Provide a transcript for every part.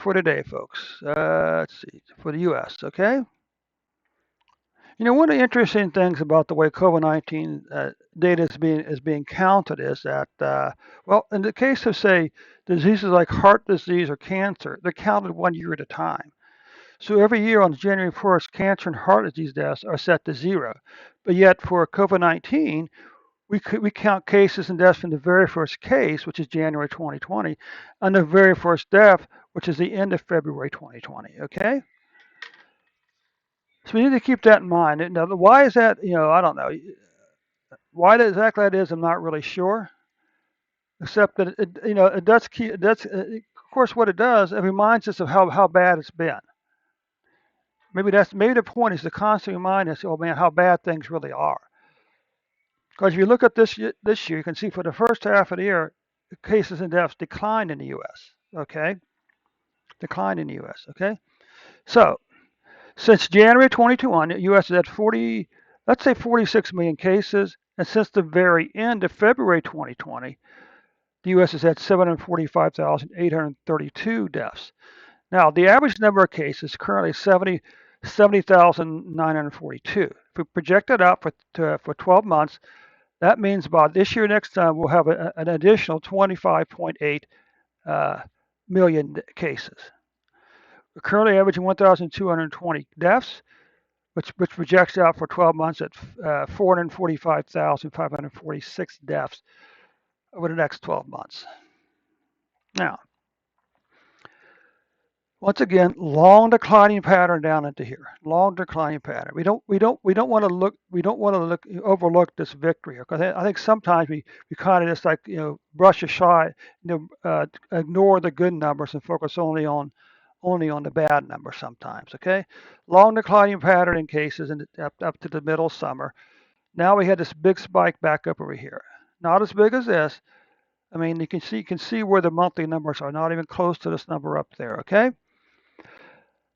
for today, folks. Let's see, for the U.S., okay? You know, one of the interesting things about the way COVID-19 data is being counted is that, well, in the case of, say, diseases like heart disease or cancer, they're counted 1 year at a time. So every year on January 1st, cancer and heart disease deaths are set to zero. But yet for COVID-19, we count cases and deaths from the very first case, which is January 2020, and the very first death, which is the end of February 2020. Okay, so we need to keep that in mind. Now, why is that? You know, I don't know why exactly that is. I'm not really sure, except that you know, it does keep. That's of course what it does. It reminds us of how bad it's been. Maybe the point is to constantly remind us, oh man, how bad things really are. Because if you look at this year, you can see for the first half of the year, cases and deaths declined in the U.S. Okay, declined in the U.S. Okay, so since January 2021, the U.S. has had 40, let's say 46 million cases, and since the very end of February 2020, the U.S. has had 745,832 deaths. Now, the average number of cases is currently 70,942. If we project it out for 12 months, that means about this year, next time, we'll have an additional 25.8 million cases. We're currently averaging 1,220 deaths, which projects out for 12 months at 445,546 deaths over the next 12 months. Now, once again, long declining pattern down into here. Long declining pattern. We don't want to overlook this victory here, because I think sometimes we kind of just like brush aside, ignore the good numbers and focus only on the bad numbers sometimes. Okay, long declining pattern in cases and up to the middle of summer. Now we had this big spike back up over here. Not as big as this. I mean, you can see where the monthly numbers are. Not even close to this number up there. Okay.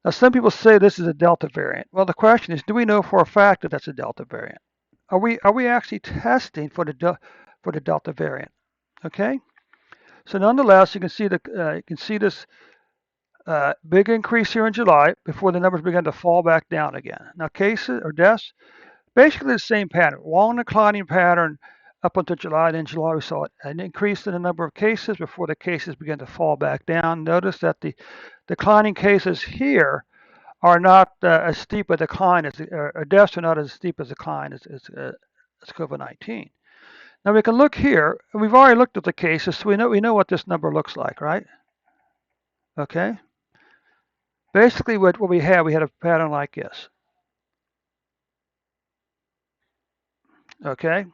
Now, some people say this is a Delta variant. Well, the question is, do we know for a fact that that's a Delta variant? Are we actually testing for the Delta variant? Okay. So nonetheless, you can see this big increase here in July before the numbers began to fall back down again. Now, cases or deaths, basically the same pattern, long declining pattern up until July. Then July we saw an increase in the number of cases before the cases began to fall back down. Notice that the declining cases here are not as steep a decline as deaths are not as steep as decline as COVID-19. Now we can look here. We've already looked at the cases, so we know what this number looks like, right? Okay. Basically, what we had a pattern like this. Okay.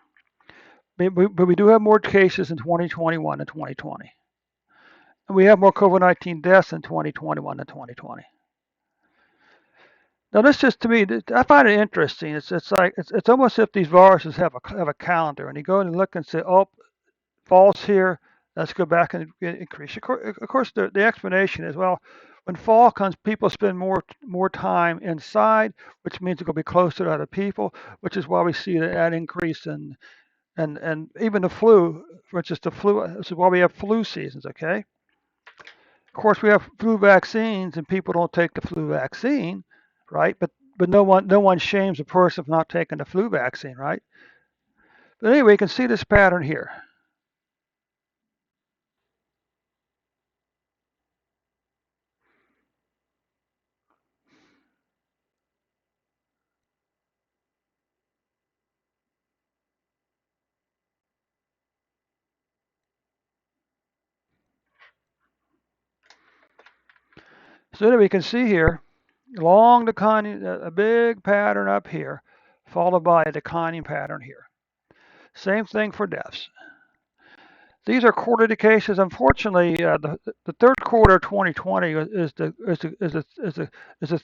But we do have more cases in 2021 than 2020. And we have more COVID-19 deaths in 2021 than 2020. Now, this just to me, I find it interesting. It's almost as if these viruses have a calendar, and you go and look and say, oh, fall's here. Let's go back and increase. Of course, the explanation is, well, when fall comes, people spend more time inside, which means they're going to be closer to other people, which is why we see that increase in and even the flu, for instance, the flu. This is why we have flu seasons. Okay. Of course, we have flu vaccines, and people don't take the flu vaccine, right? But no one shames a person for not taking the flu vaccine, right? But anyway, you can see this pattern here. So anyway, you can see here, long declining, a big pattern up here, followed by a declining pattern here. Same thing for deaths. These are quarterly cases. Unfortunately, the third quarter of 2020 is the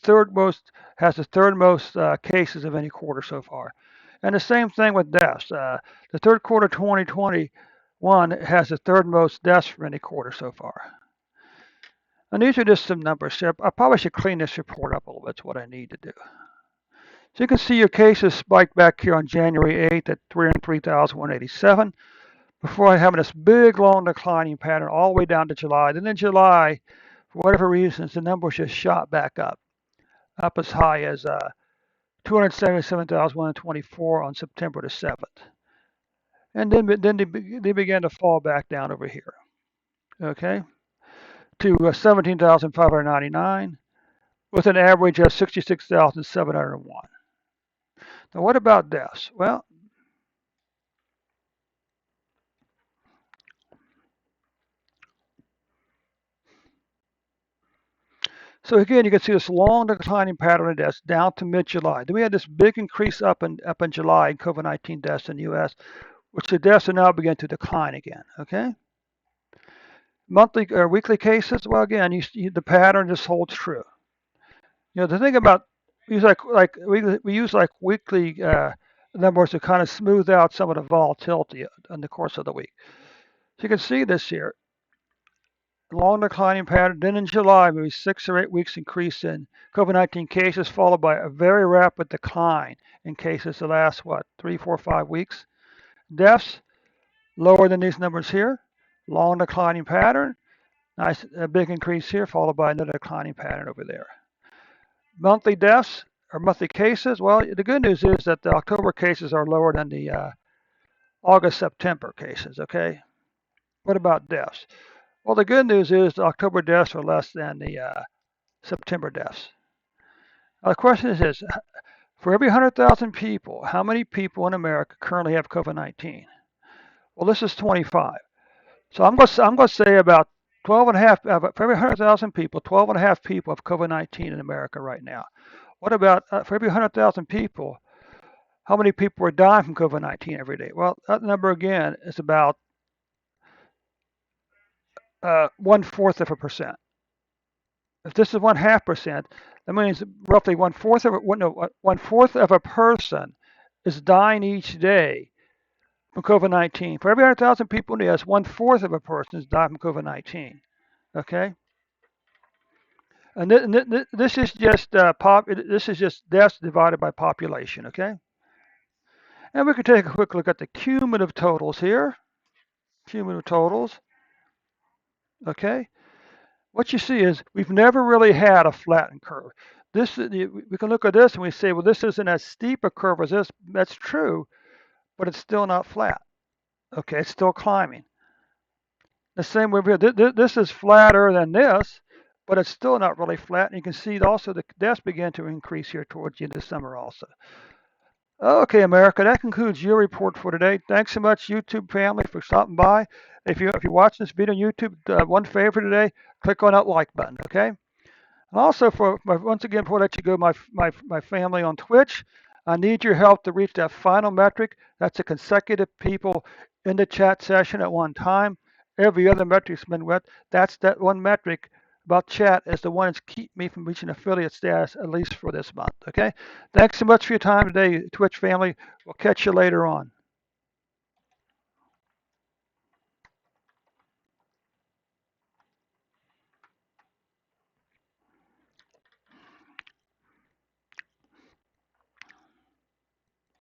third most has the third most cases of any quarter so far, and the same thing with deaths. The third quarter of 2021 has the third most deaths from any quarter so far. And these are just some numbers. I probably should clean this report up a little bit. That's what I need to do. So you can see your cases spiked back here on January 8th at 303,187. Before having this big long declining pattern all the way down to July. Then in July, For whatever reasons, the numbers just shot back up as high as 277,124 on September the 7th. And then they began to fall back down over here, okay, to 17,599 with an average of 66,701. Now, what about deaths? Well, so again, you can see this long declining pattern of deaths down to mid-July. Then we had this big increase up in July in COVID-19 deaths in the U.S., which the deaths are now beginning to decline again. Okay, monthly or weekly cases. Well, again, the pattern just holds true. The thing about we use we use like weekly numbers to kind of smooth out some of the volatility in the course of the week. So you can see this here, long declining pattern. Then in July, maybe 6 or 8 weeks increase in COVID-19 cases, followed by a very rapid decline in cases the last, 3, 4, 5 weeks. Deaths, lower than these numbers here. Long declining pattern. Nice, a big increase here, followed by another declining pattern over there. Monthly deaths or monthly cases. Well, the good news is that the October cases are lower than the August, September cases, okay? What about deaths? Well, the good news is the October deaths are less than the September deaths. Now, the question is this: for every 100,000 people, how many people in America currently have COVID-19? Well, this is 25. So I'm going to say about 12 and a half, for every 100,000 people, 12 and a half people have COVID-19 in America right now. What about for every 100,000 people, how many people are dying from COVID-19 every day? Well, that number again is about 1/4 of a percent. If this is 1/2%, that means roughly 1/4 of a person is dying each day from COVID-19. For every 100,000 people in the U.S., 1/4 of a person is dying from COVID-19. Okay, and this is just this is just deaths divided by population. Okay, and we can take a quick look at the cumulative totals here. Cumulative totals. Okay, what you see is we've never really had a flattened curve. We can look at this and we say, well, this isn't as steep a curve as this. That's true, but it's still not flat. Okay, it's still climbing. The same way here. This is flatter than this, but it's still not really flat. And you can see also the deaths began to increase here towards the end of summer also. Okay, America, that concludes your report for today. Thanks so much, YouTube family, for stopping by. If you watch this video on YouTube, one favor today, click on that like button, okay? And also, once again, before I let you go, my family on Twitch, I need your help to reach that final metric. That's the consecutive people in the chat session at one time. Every other metric's been met. That's that one metric about chat is the one that's keep me from reaching affiliate status, at least for this month. Okay? Thanks so much for your time today, Twitch family. We'll catch you later on.